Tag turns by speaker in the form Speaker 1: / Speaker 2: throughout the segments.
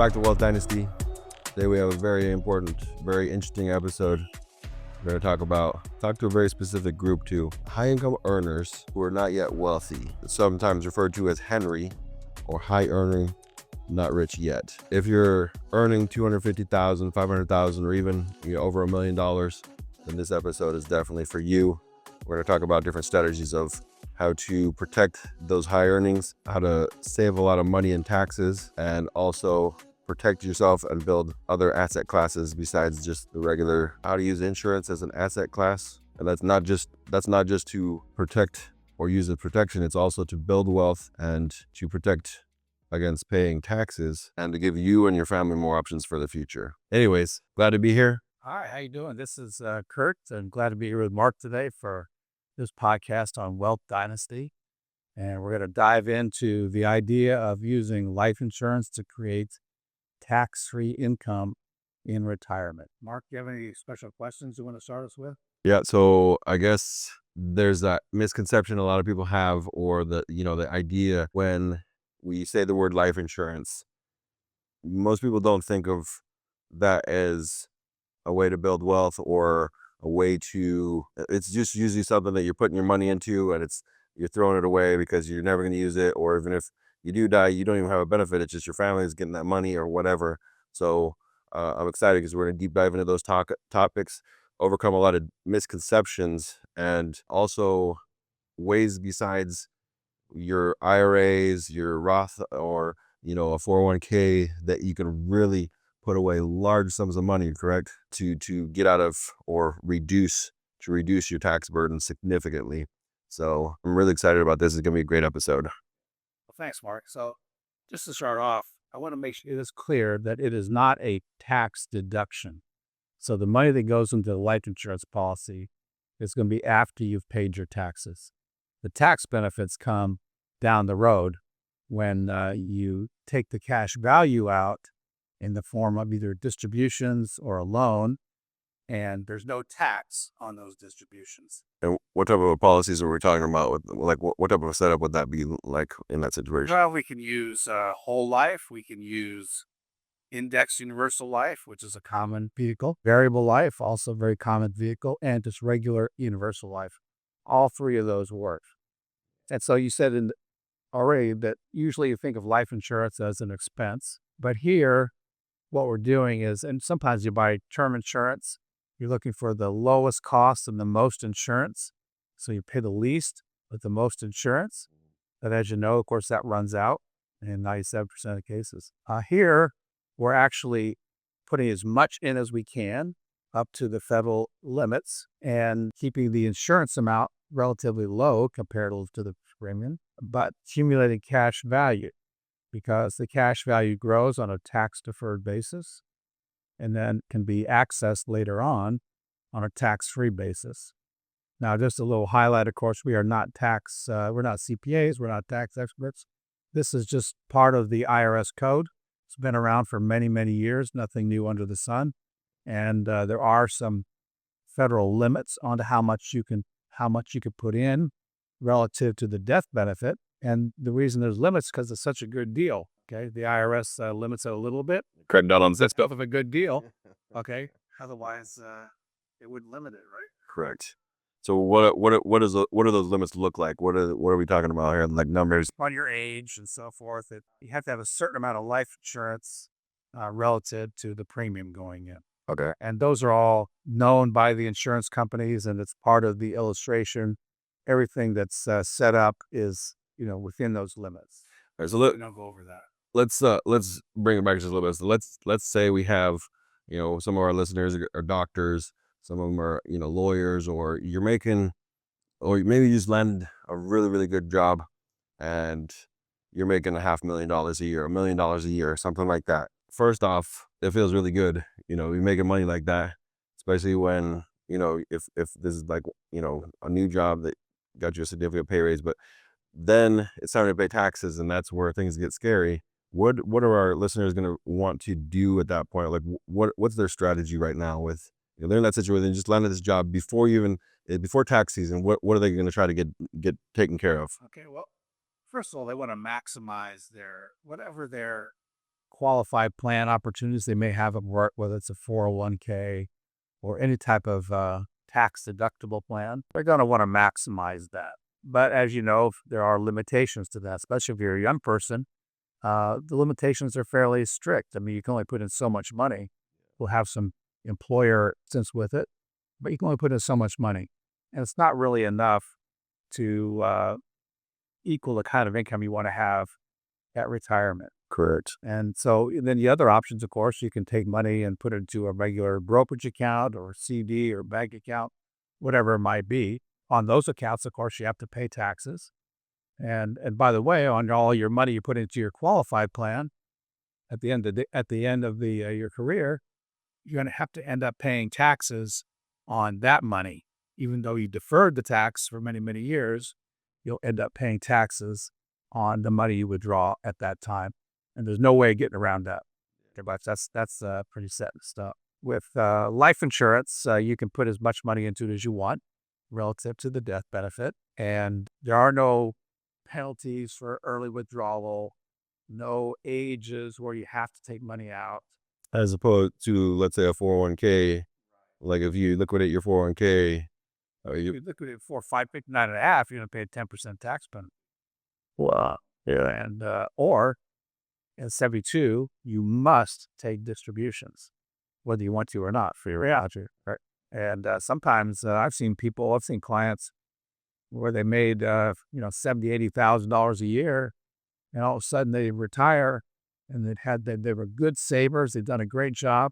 Speaker 1: back to Wealth Dynasty. Today we have a very important, very interesting episode. We're going to talk to a very specific group too. High income earners who are not yet wealthy, sometimes referred to as H.E.N.R.Y or high earning, not rich yet. If you're earning $250,000, $500,000, or even over $1 million, then this episode is definitely for you. We're going to talk about different strategies of how to protect those high earnings, how to save a lot of money in taxes, and also protect yourself and build other asset classes besides just the regular, how to use insurance as an asset class. And that's not just to protect or use as protection, it's also to build wealth and to protect against paying taxes and to give you and your family more options for the future. Anyways, glad to be here.
Speaker 2: All right, how you doing? This is Kurt, and glad to be here with Mark today for this podcast on Wealth Dynasty. And we're going to dive into the idea of using life insurance to create tax-free income in retirement. Mark, do you have any special questions you want to start us with?
Speaker 1: Yeah, so I guess there's that misconception a lot of people have, or the idea when we say the word life insurance, most people don't think of that as a way to build wealth or a way to, it's just usually something that you're putting your money into and you're throwing it away because you're never going to use it, or even if you do die, you don't even have a benefit. It's just your family is getting that money or whatever. So I'm excited because we're going to deep dive into those topics, overcome a lot of misconceptions, and also ways besides your IRAs, your Roth, or a 401k that you can really put away large sums of money, correct? To get out of or reduce your tax burden significantly. So I'm really excited about this. It's going to be a great episode.
Speaker 2: Well, thanks, Mark. So just to start off, I want to make sure it is clear that it is not a tax deduction. So the money that goes into the life insurance policy is going to be after you've paid your taxes. The tax benefits come down the road when you take the cash value out in the form of either distributions or a loan, and there's no tax on those distributions.
Speaker 1: And what type of policies are we talking about? What type of setup would that be like in that situation?
Speaker 2: Well, we can use whole life. We can use index universal life, which is a common vehicle. Variable life, also a very common vehicle, and just regular universal life. All three of those work. And so you said already that usually you think of life insurance as an expense, but here what we're doing is, and sometimes you buy term insurance, you're looking for the lowest cost and the most insurance. So you pay the least with the most insurance. But as you know, of course, that runs out in 97% of cases. Here, we're actually putting as much in as we can up to the federal limits and keeping the insurance amount relatively low compared to the premium, but accumulating cash value, because the cash value grows on a tax-deferred basis and then can be accessed later on a tax-free basis. Now, just a little highlight, of course, we're not CPAs, we're not tax experts. This is just part of the IRS code. It's been around for many, many years, nothing new under the sun. And there are some federal limits on how much you can put in relative to the death benefit. And the reason there's limits because it's such a good deal. Okay, the IRS limits it a little bit.
Speaker 1: Crack down on that
Speaker 2: stuff of a good deal. Okay, otherwise it wouldn't limit it, right?
Speaker 1: Correct. So what do those limits look like? What are we talking about here? Like numbers
Speaker 2: on your age and so forth. You have to have a certain amount of life insurance relative to the premium going in.
Speaker 1: Okay,
Speaker 2: and those are all known by the insurance companies, and it's part of the illustration. Everything that's set up is within those limits.
Speaker 1: All right, so
Speaker 2: we don't go over that.
Speaker 1: Let's bring it back just a little bit. So let's say we have some of our listeners are doctors, some of them are lawyers, or you're making, or maybe you just landed a really, really good job and you're making $500,000 a year, $1 million a year, something like that. First off, it feels really good, you're making money like that, especially when if this is like a new job that got you a significant pay raise. But then it's time to pay taxes, and that's where things get scary. What are our listeners going to want to do at that point? Like, what's their strategy right now with they're in that situation, they just landed this job before tax season? What are they going to try to get taken care of?
Speaker 2: Okay, well, first of all, they want to maximize whatever their qualified plan opportunities they may have at work, whether it's a 401k or any type of tax-deductible plan, they're going to want to maximize that. But as you know, there are limitations to that, especially if you're a young person. The limitations are fairly strict. I mean, you can only put in so much money. We'll have some employer assistance with it, but you can only put in so much money. And it's not really enough to equal the kind of income you want to have at retirement.
Speaker 1: Correct.
Speaker 2: And so then the other options, of course, you can take money and put it into a regular brokerage account or CD or bank account, whatever it might be. On those accounts, of course, you have to pay taxes. And by the way, on all your money you put into your qualified plan, at the end of your career, you're going to have to end up paying taxes on that money, even though you deferred the tax for many, many years. You'll end up paying taxes on the money you withdraw at that time, and there's no way of getting around that. But that's pretty set in stone. With life insurance, you can put as much money into it as you want, relative to the death benefit, and there are no penalties for early withdrawal, no ages where you have to take money out.
Speaker 1: As opposed to, let's say, a 401k. Like if you liquidate your 401k,
Speaker 2: You liquidate for 559.5, you're going to pay a 10% tax penalty.
Speaker 1: wow. Yeah.
Speaker 2: And or at 72, you must take distributions, whether you want to or not, for your age. Right? And sometimes I've seen clients where they made $70,000-$80,000 a year, and all of a sudden they retire, and they were good savers. They've done a great job.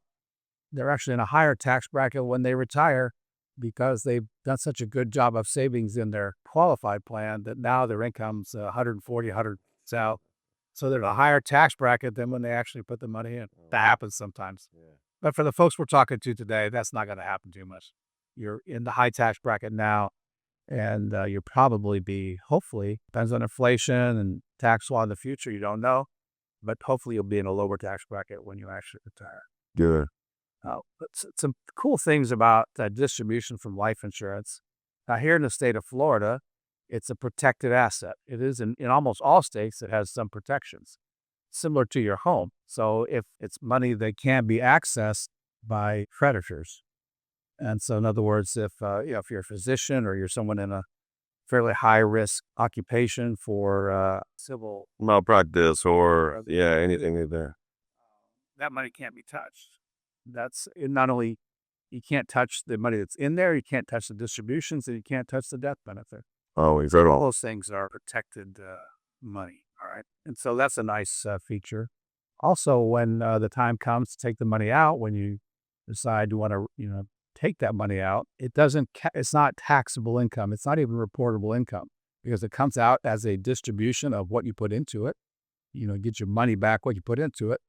Speaker 2: They're actually in a higher tax bracket when they retire because they've done such a good job of savings in their qualified plan that now their income's 140, 100 out. So they're in a higher tax bracket than when they actually put the money in. That happens sometimes.
Speaker 1: Yeah.
Speaker 2: But for the folks we're talking to today, that's not going to happen too much. You're in the high tax bracket now, and you'll probably be, hopefully, depends on inflation and tax law in the future, you don't know, but hopefully you'll be in a lower tax bracket when you actually retire.
Speaker 1: Good.
Speaker 2: But some cool things about distribution from life insurance. Here in the state of Florida, it's a protected asset. It is in almost all states, it has some protections, similar to your home. So if it's money that can be accessed by creditors. And so in other words, if you're a physician or you're someone in a fairly high risk occupation for civil
Speaker 1: Malpractice or anything like that.
Speaker 2: that money can't be touched. That's not only you can't touch the money that's in there, you can't touch the distributions, and you can't touch the death benefit.
Speaker 1: Oh, we've heard
Speaker 2: All
Speaker 1: all.
Speaker 2: those things are protected money. All right. And so that's a nice feature. Also, when the time comes to take the money out, when you decide you want to, take that money out, it's not taxable income. It's not even reportable income because it comes out as a distribution of what you put into it. Get your money back, what you put into it.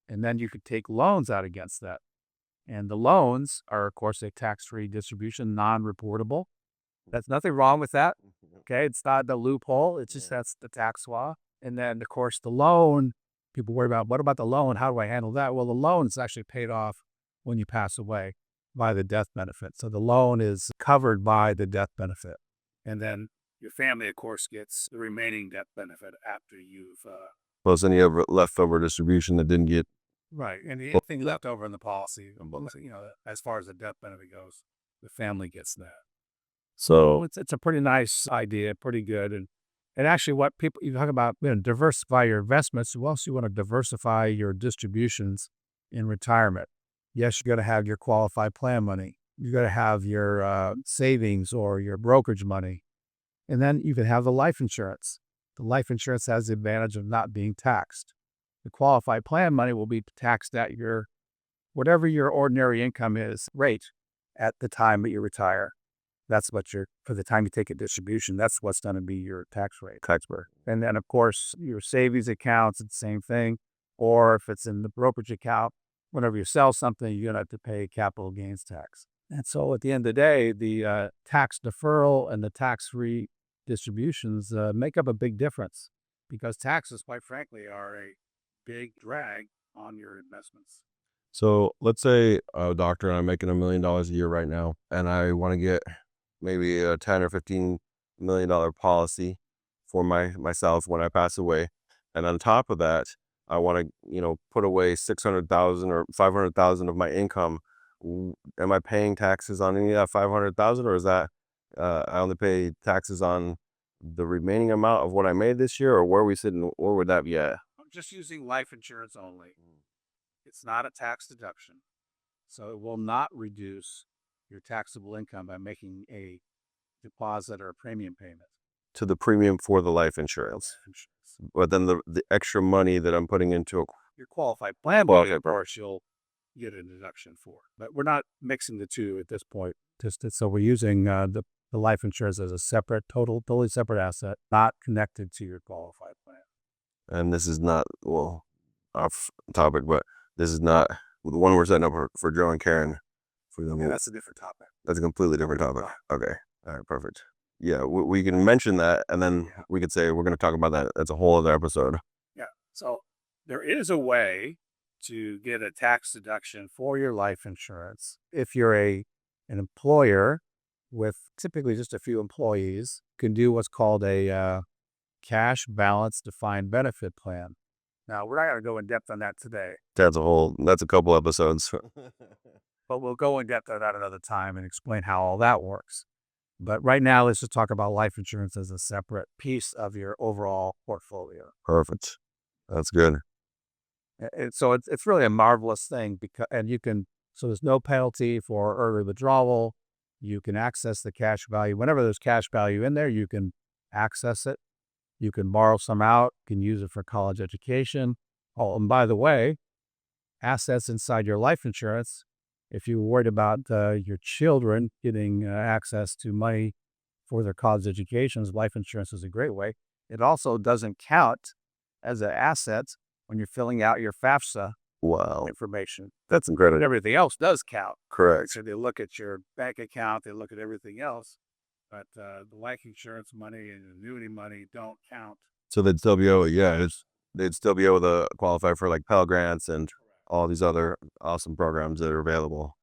Speaker 2: And then you could take loans out against that. And the loans are, of course, a tax-free distribution, non-reportable. There's nothing wrong with that. Okay. It's not the loophole. It's just that's the tax law. And then, of course, the loan, people worry about, what about the loan? How do I handle that? Well, the loan is actually paid off when you pass away by the death benefit. So the loan is covered by the death benefit. And then your family, of course, gets the remaining death benefit after you've
Speaker 1: Plus any other leftover distribution that didn't get.
Speaker 2: right. And anything left over in the policy, as far as the death benefit goes, the family gets that. So it's a pretty nice idea, pretty good. And actually what you talk about, diversify your investments. You also want to diversify your distributions in retirement. Yes, you're going to have your qualified plan money. You're going to have your savings or your brokerage money. And then you can have the life insurance. The life insurance has the advantage of not being taxed. The qualified plan money will be taxed at whatever your ordinary income is rate at the time that you retire. That's what for the time you take a distribution, that's what's going to be your tax rate. And then, of course, your savings accounts, it's the same thing. Or if it's in the brokerage account, whenever you sell something, you're going to have to pay capital gains tax. And so at the end of the day, the tax deferral and the tax-free distributions make up a big difference because taxes, quite frankly, are a big drag on your investments.
Speaker 1: So let's say a doctor and I'm making $1 million a year right now, and I want to get maybe a $10 or $15 million policy for myself when I pass away. And on top of that, I want to, put away 600,000 or 500,000 of my income. Am I paying taxes on any of that 500,000, or is that I only pay taxes on the remaining amount of what I made this year, or where are we sitting? Where would that be at?
Speaker 2: I'm just using life insurance only. It's not a tax deduction. So it will not reduce your taxable income by making a deposit or a premium payment.
Speaker 1: To the premium for the life insurance. But then the extra money that I'm putting into a
Speaker 2: Your qualified plan money, of course, you'll get a deduction for. But we're not mixing the two at this point. So we're using the life insurance as a separate, totally separate asset, not connected to your qualified plan.
Speaker 1: and this is not, well, off topic, but this is not the one we're setting up for Joe and Karen. For them.
Speaker 2: Yeah, that's a different topic.
Speaker 1: That's a completely different topic. Okay. All right. Perfect. Yeah, we can mention that, and then we could say we're going to talk about that. That's a whole other episode.
Speaker 2: Yeah. So there is a way to get a tax deduction for your life insurance. If you're an employer with typically just a few employees, can do what's called a cash balance defined benefit plan. Now, we're not going to go in depth on that today,
Speaker 1: That's a couple episodes.
Speaker 2: but we'll go in depth on that another time and explain how all that works. But right now, let's just talk about life insurance as a separate piece of your overall portfolio.
Speaker 1: Perfect. That's good.
Speaker 2: So it's really a marvelous thing so there's no penalty for early withdrawal. You can access the cash value. Whenever there's cash value in there, you can access it. You can borrow some out, can use it for college education. Oh, and by the way, assets inside your life insurance, if you're worried about your children getting access to money for their college educations, life insurance is a great way. It also doesn't count as an asset when you're filling out your FAFSA information.
Speaker 1: That's incredible.
Speaker 2: But everything else does count.
Speaker 1: Correct.
Speaker 2: So they look at your bank account, they look at everything else, but the life insurance money and annuity money don't count.
Speaker 1: So they'd still be able, they'd still be able to qualify for like Pell Grants and all these other awesome programs that are available.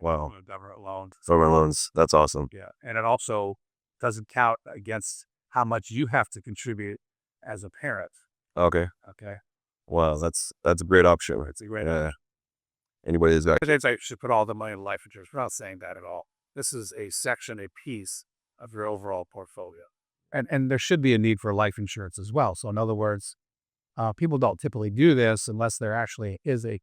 Speaker 1: Wow.
Speaker 2: Government loans.
Speaker 1: Government loans. That's awesome.
Speaker 2: Yeah. And it also doesn't count against how much you have to contribute as a parent.
Speaker 1: Okay.
Speaker 2: Okay.
Speaker 1: Wow. That's a great option.
Speaker 2: It's a great option.
Speaker 1: Anybody who's got,
Speaker 2: I should put all the money in life insurance. We're not saying that at all. This is a piece of your overall portfolio. And there should be a need for life insurance as well. So in other words, people don't typically do this unless there actually is an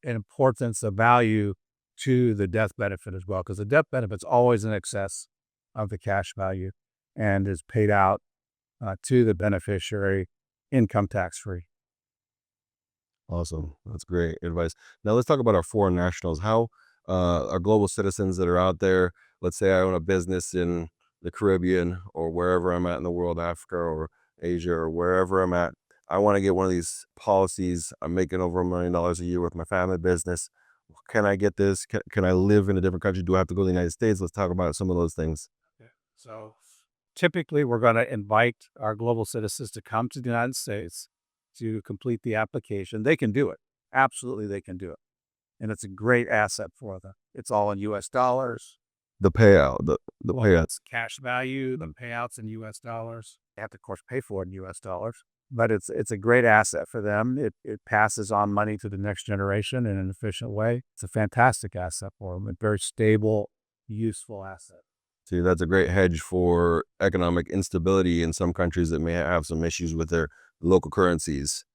Speaker 2: importance of value to the death benefit as well, because the death benefit's always in excess of the cash value and is paid out to the beneficiary income tax free.
Speaker 1: awesome. That's great advice. Now let's talk about our foreign nationals. How our global citizens that are out there, let's say I own a business in the Caribbean or wherever I'm at in the world, Africa or Asia or wherever I'm at. I want to get one of these policies. I'm making over $1 million a year with my family business. Can I get this? Can I live in a different country? Do I have to go to the United States? Let's talk about some of those things.
Speaker 2: Okay. So typically we're going to invite our global citizens to come to the United States to complete the application. They can do it. Absolutely, they can do it. And it's a great asset for them. It's all in US dollars.
Speaker 1: The payout, the payouts.
Speaker 2: Cash value, the payouts in US dollars. They have to, of course, pay for it in US dollars. But it's a great asset for them. It passes on money to the next generation in an efficient way. It's a fantastic asset for them. A very stable, useful asset.
Speaker 1: See, that's a great hedge for economic instability in some countries that may have some issues with their local currencies.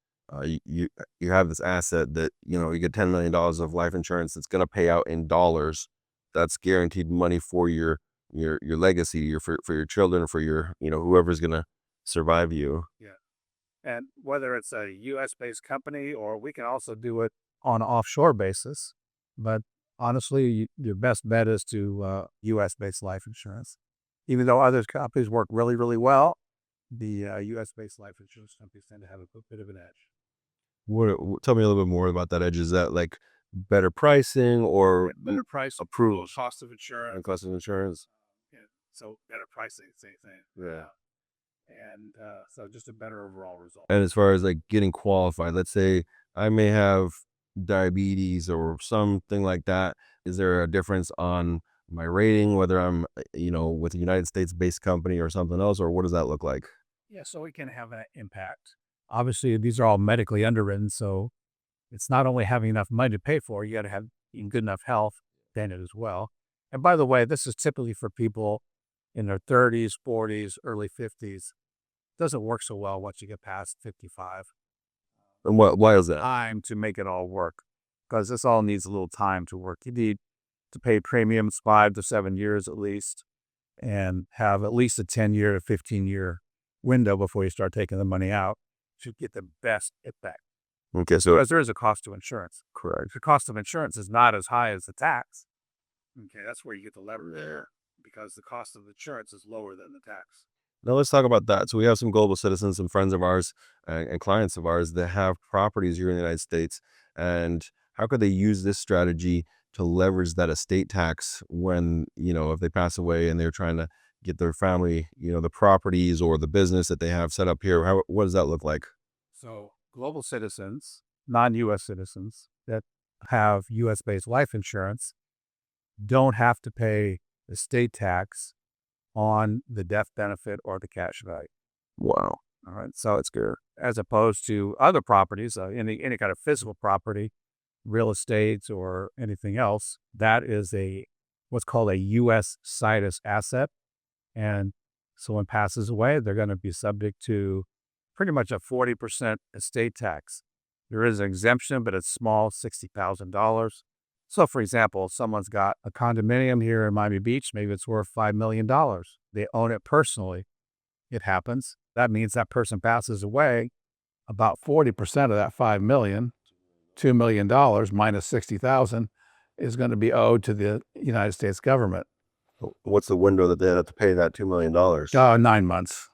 Speaker 1: You have this asset that, you get $10 million of life insurance that's going to pay out in dollars. That's guaranteed money for your legacy, for your children, for your, whoever's going to survive you.
Speaker 2: Yeah. And whether it's a U.S.-based company or we can also do it on an offshore basis. But honestly, your best bet is to U.S.-based life insurance. Even though other companies work really, really well, the U.S.-based life insurance companies tend to have a bit of an edge.
Speaker 1: Tell me a little bit more about that edge. Is that like better pricing or
Speaker 2: better price,
Speaker 1: approved
Speaker 2: cost of insurance?
Speaker 1: And cost of insurance.
Speaker 2: Yeah. So better pricing, same thing.
Speaker 1: Yeah.
Speaker 2: And so just a better overall result.
Speaker 1: And as far as like getting qualified, let's say I may have diabetes or something like that. Is there a difference on my rating, whether I'm, with a United States based company or something else, or what does that look like?
Speaker 2: Yeah, so it can have an impact. Obviously, these are all medically underwritten, so it's not only having enough money to pay for, you got to have good enough health in it as well. And by the way, this is typically for people in their 30s, 40s, early 50s. Doesn't work so well once you get past 55.
Speaker 1: And why is that?
Speaker 2: Time to make it all work, because this all needs a little time to work. You need to pay premiums 5 to 7 years at least, and have at least a 10-year to 15-year window before you start taking the money out to get the best hit back.
Speaker 1: Okay, so
Speaker 2: Because there is a cost to insurance.
Speaker 1: correct.
Speaker 2: The cost of insurance is not as high as the tax. Okay, that's where you get the leverage there, because the cost of insurance is lower than the tax.
Speaker 1: Now let's talk about that. So we have some global citizens, some friends of ours, and clients of ours that have properties here in the United States. And how could they use this strategy to leverage that estate tax when, if they pass away and they're trying to get their family, the properties or the business that they have set up here? What does that look like?
Speaker 2: So global citizens, non-U.S. citizens that have U.S.-based life insurance don't have to pay estate tax on the death benefit or the cash value.
Speaker 1: Wow.
Speaker 2: All right, so it's good as opposed to other properties, any kind of physical property, real estate or anything else. That is what's called a U.S. situs asset, and someone passes away, they're going to be subject to pretty much a 40% estate tax. There is an exemption, but it's small, $60,000. So, for example, someone's got a condominium here in Miami Beach, maybe it's worth $5 million. They own it personally. It happens. That means that person passes away, about 40% of that $5 million, $2 million minus 60,000 is going to be owed to the United States government.
Speaker 1: What's the window that they have to pay that $2 million?
Speaker 2: 9 months.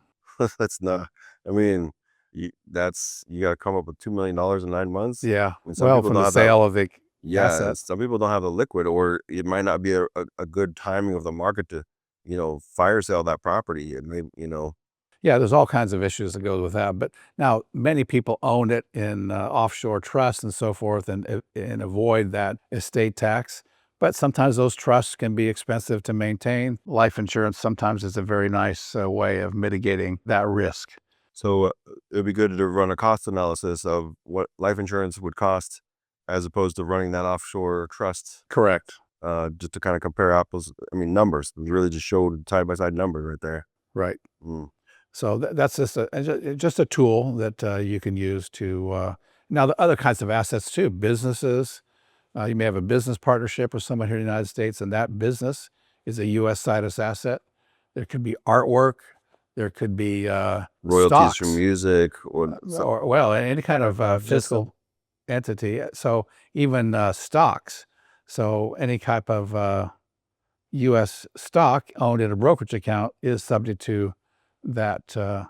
Speaker 1: That's not, I mean, you got to come up with $2 million in 9 months.
Speaker 2: Yeah.
Speaker 1: I mean, some
Speaker 2: Well,
Speaker 1: people
Speaker 2: from
Speaker 1: don't
Speaker 2: the
Speaker 1: have that.
Speaker 2: sale of the
Speaker 1: Yeah,
Speaker 2: asset.
Speaker 1: some people don't have the liquid, or it might not be a good timing of the market to, fire sale that property. And
Speaker 2: Yeah, there's all kinds of issues that go with that. But now many people own it in offshore trusts and so forth and avoid that estate tax. But sometimes those trusts can be expensive to maintain. Life insurance sometimes is a very nice way of mitigating that risk.
Speaker 1: so it'd be good to run a cost analysis of what life insurance would cost as opposed to running that offshore trust,
Speaker 2: Correct.
Speaker 1: just to kind of compare apples. I mean, numbers. We really just showed side by side numbers right there.
Speaker 2: Right.
Speaker 1: Mm.
Speaker 2: So that's just a tool that you can use to. Now, the other kinds of assets too, businesses. You may have a business partnership with someone here in the United States, and that business is a U.S. situs asset. There could be artwork. There could be
Speaker 1: Royalties from
Speaker 2: stocks,
Speaker 1: music or
Speaker 2: or well, any kind of physical entity. So even stocks. So any type of U.S. stock owned in a brokerage account is subject to that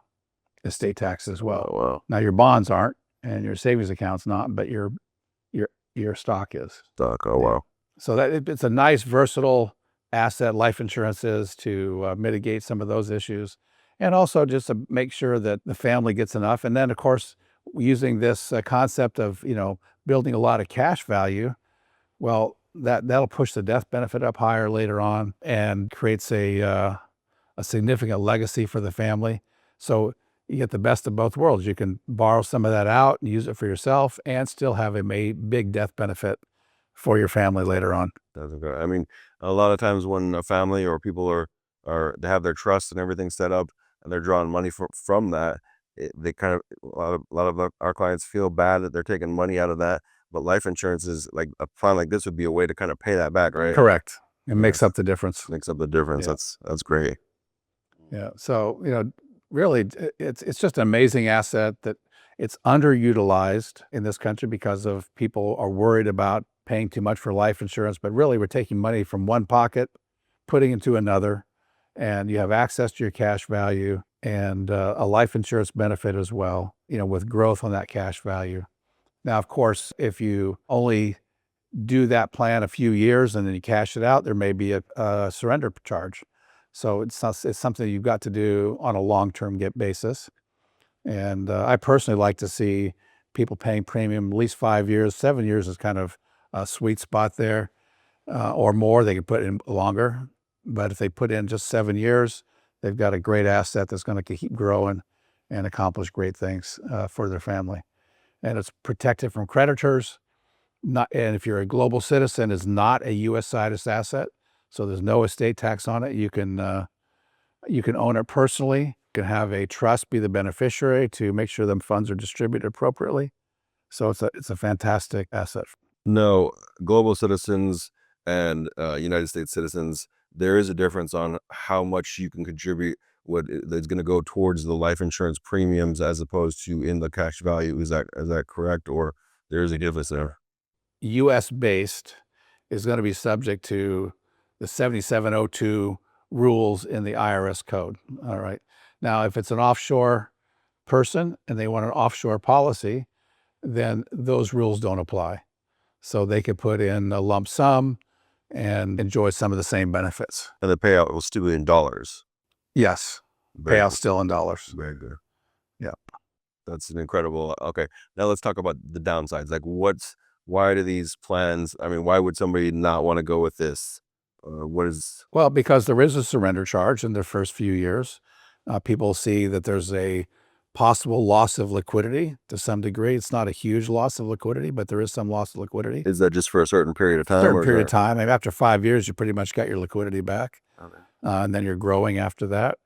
Speaker 2: estate tax as well.
Speaker 1: Oh, wow.
Speaker 2: Now your bonds aren't, and your savings account's not, but your stock is.
Speaker 1: Stock. Oh,
Speaker 2: Yeah.
Speaker 1: wow.
Speaker 2: So it's a nice versatile asset, life insurance is, to mitigate some of those issues, and also just to make sure that the family gets enough. And then, of course, using this concept of building a lot of cash value, well, that'll push the death benefit up higher later on and creates a significant legacy for the family. So you get the best of both worlds. You can borrow some of that out and use it for yourself and still have a big death benefit for your family later on.
Speaker 1: Doesn't go. I mean, a lot of times when a family or people they have their trust and everything set up and they're drawing money from that, they kind of a lot of our clients feel bad that they're taking money out of that. But life insurance is like a plan like this would be a way to kind of pay that back, right?
Speaker 2: Correct. It makes
Speaker 1: Yes.
Speaker 2: up the difference.
Speaker 1: Makes up the difference.
Speaker 2: Yeah.
Speaker 1: That's great.
Speaker 2: Yeah. So, really, it's just an amazing asset that it's underutilized in this country because of people are worried about paying too much for life insurance. But really, we're taking money from one pocket, putting into another, and you have access to your cash value and a life insurance benefit as well, with growth on that cash value. Now, of course, if you only do that plan a few years and then you cash it out, there may be a surrender charge. So it's something you've got to do on a long-term basis. And I personally like to see people paying premium at least 5 years. 7 years is kind of a sweet spot there, or more. They can put in longer, but if they put in just 7 years, they've got a great asset that's going to keep growing and accomplish great things for their family. And it's protected from creditors. And if you're a global citizen, it's not a U.S. situs asset, so there's no estate tax on it. You can own it personally. You can have a trust be the beneficiary to make sure them funds are distributed appropriately. So it's a fantastic asset.
Speaker 1: No, global citizens and United States citizens, there is a difference on how much you can contribute, that's going to go towards the life insurance premiums as opposed to in the cash value. Is that correct, or there is a difference there?
Speaker 2: U.S. based is going to be subject to the 7702 rules in the IRS code. All right. Now, if it's an offshore person and they want an offshore policy, then those rules don't apply. So they could put in a lump sum and enjoy some of the same benefits.
Speaker 1: And the payout will still be in dollars.
Speaker 2: Yes.
Speaker 1: Very
Speaker 2: Payout
Speaker 1: good.
Speaker 2: still in dollars.
Speaker 1: Very good.
Speaker 2: Yeah.
Speaker 1: That's an incredible. Okay, now let's talk about the downsides. Like, why do these plans? I mean, why would somebody not want to go with this? What is?
Speaker 2: Well, because there is a surrender charge in the first few years. People see that there's a possible loss of liquidity to some degree. It's not a huge loss of liquidity, but there is some loss of liquidity.
Speaker 1: Is that just for a certain period of time?
Speaker 2: Certain
Speaker 1: or is
Speaker 2: period of
Speaker 1: that-
Speaker 2: time. I mean, after 5 years, you pretty much got your liquidity back,
Speaker 1: Okay.
Speaker 2: and then you're growing after that.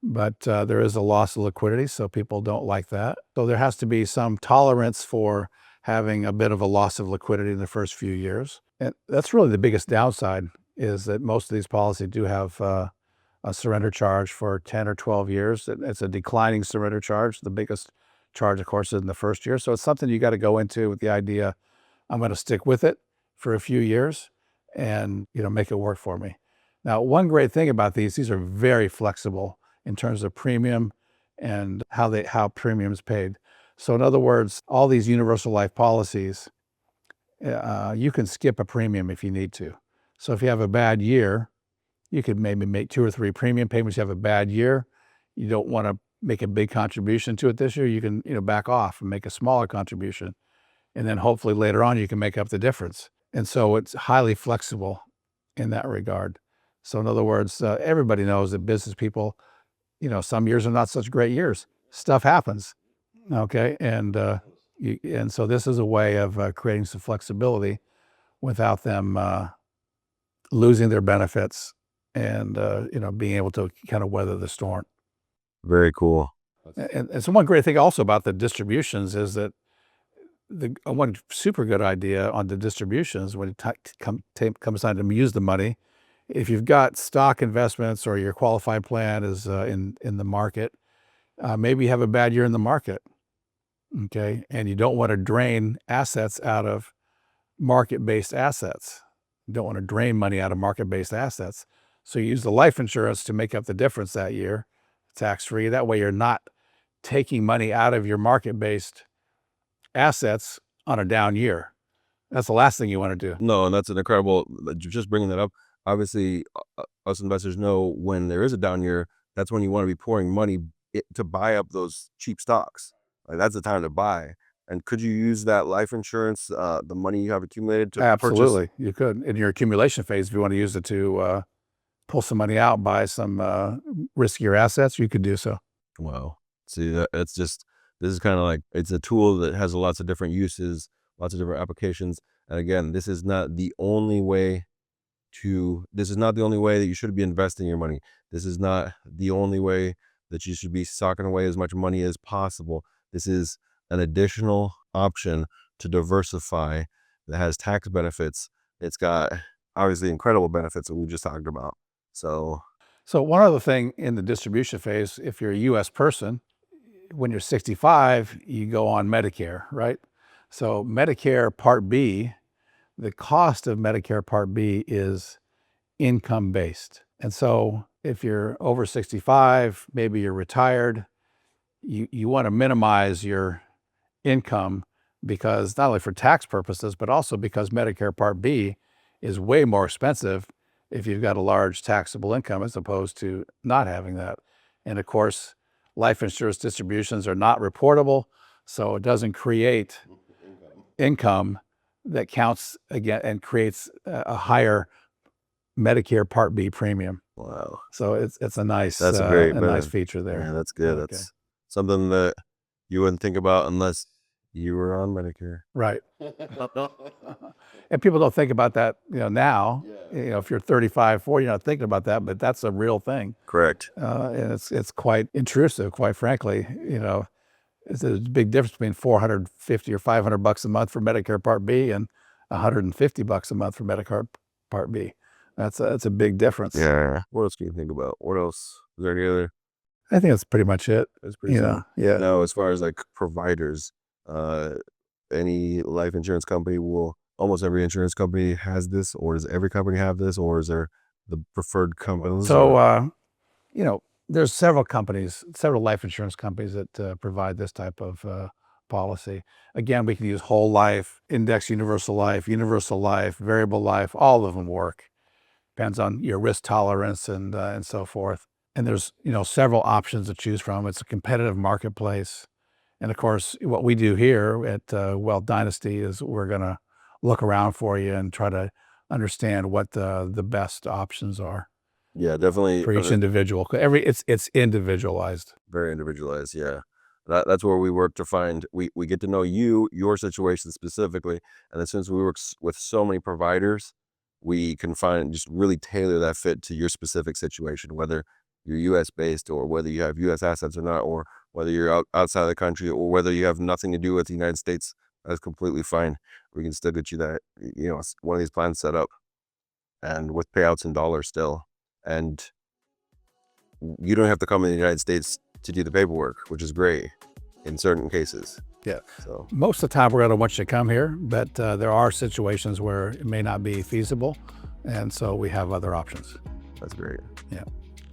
Speaker 2: But there is a loss of liquidity, so people don't like that. So there has to be some tolerance for having a bit of a loss of liquidity in the first few years. And that's really the biggest downside, is that most of these policies do have a surrender charge for 10 or 12 years. It's a declining surrender charge. The biggest charge, of course, is in the first year. So it's something you got to go into with the idea, I'm going to stick with it for a few years and, make it work for me. Now, one great thing about these are very flexible in terms of premium and how premium is paid. So in other words, all these universal life policies, you can skip a premium if you need to. So if you have a bad year, you could maybe make 2 or 3 premium payments. You have a bad year, you don't want to make a big contribution to it this year, you can, back off and make a smaller contribution. And then hopefully later on you can make up the difference. And so it's highly flexible in that regard. So in other words, everybody knows that business people, some years are not such great years. Stuff happens. Okay. And so this is a way of creating some flexibility without them losing their benefits and, being able to kind of weather the storm.
Speaker 1: Very cool.
Speaker 2: And so one great thing also about the distributions is that one super good idea on the distributions when it comes time to use the money, if you've got stock investments or your qualified plan is in the market, maybe you have a bad year in the market, okay, and you don't want to drain assets out of market-based assets. You don't want to drain money out of market-based assets. So you use the life insurance to make up the difference that year, tax-free. That way you're not taking money out of your market-based assets on a down year. That's the last thing you want to do.
Speaker 1: No, and that's an incredible. Just bringing that up. Obviously, us investors know when there is a down year, that's when you want to be pouring money to buy up those cheap stocks. Like, that's the time to buy. And could you use that life insurance, the money you have accumulated, to purchase?
Speaker 2: Absolutely. You could. In your accumulation phase, if you want to use it to pull some money out, buy some riskier assets, you could do so.
Speaker 1: Wow. See, this is kind of like, it's a tool that has lots of different uses, lots of different applications. And again, this is not the only way that you should be investing your money. This is not the only way that you should be socking away as much money as possible. This is an additional option to diversify that has tax benefits. It's got obviously incredible benefits that we just talked about. So
Speaker 2: one other thing in the distribution phase, if you're a U.S. person, when you're 65, you go on Medicare, right? So Medicare Part B, the cost of Medicare Part B is income-based. And so if you're over 65, maybe you're retired, you want to minimize your income, because not only for tax purposes, but also because Medicare Part B is way more expensive if you've got a large taxable income as opposed to not having that. And of course, life insurance distributions are not reportable, so it doesn't create income that counts again and creates a higher Medicare Part B premium.
Speaker 1: wow,
Speaker 2: So it's a nice
Speaker 1: that's a great
Speaker 2: nice feature there.
Speaker 1: Yeah, that's good.
Speaker 2: Okay.
Speaker 1: That's something that you wouldn't think about unless you were on Medicare.
Speaker 2: Right. And people don't think about that, now. If you're 35, 40, you're not thinking about that, but that's a real thing.
Speaker 1: Correct.
Speaker 2: And it's quite intrusive, quite frankly. It's a big difference between $450 or $500 a month for Medicare Part B and $150 a month for Medicare Part B. That's a big difference.
Speaker 1: Yeah. What else can you think about? What else? Is there any other?
Speaker 2: I think that's pretty much it.
Speaker 1: That's pretty simple.
Speaker 2: Yeah.
Speaker 1: Now, as far as like providers, any life insurance company almost every insurance company has this, or does every company have this, or is there the preferred companies?
Speaker 2: So, there's several life insurance companies that provide this type of policy. Again, we can use whole life, index universal life, variable life. All of them work. Depends on your risk tolerance and so forth. And there's several options to choose from. It's a competitive marketplace. And of course, what we do here at Wealth Dynasty is we're going to look around for you and try to understand what the best options are.
Speaker 1: Yeah, definitely
Speaker 2: for each individual. It's individualized.
Speaker 1: Very individualized. Yeah, that's where we work to find. We get to know your situation specifically, and then since we work with so many providers, we can just really tailor that fit to your specific situation, whether you're U.S. based or whether you have U.S. assets or not, or whether you're outside of the country, or whether you have nothing to do with the United States. That's completely fine. We can still get you that, one of these plans set up, and with payouts in dollars still. And you don't have to come in the United States to do the paperwork, which is great in certain cases.
Speaker 2: Yeah.
Speaker 1: So
Speaker 2: most of the time we're going to want you to come here, but there are situations where it may not be feasible. And so we have other options.
Speaker 1: That's great.
Speaker 2: Yeah.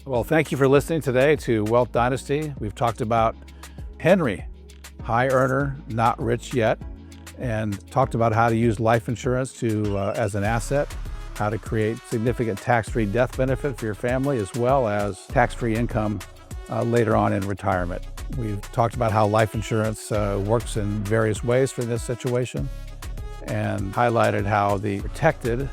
Speaker 2: Well, thank you for listening today to Wealth Dynasty. We've talked about Henry, high earner, not rich yet, and talked about how to use life insurance as an asset, how to create significant tax-free death benefit for your family, as well as tax-free income later on in retirement. We've talked about how life insurance works in various ways for this situation, and highlighted how the protected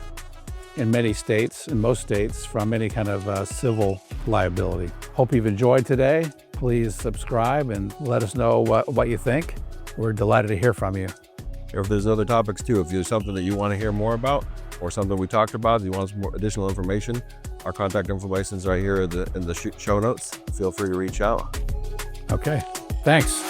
Speaker 2: in most states, from any kind of civil liability. Hope you've enjoyed today. Please subscribe and let us know what you think. We're delighted to hear from you.
Speaker 1: If there's other topics too, if there's something that you want to hear more about, or something we talked about, you want some more additional information, our contact information is right here in the show notes. Feel free to reach out.
Speaker 2: Okay, thanks.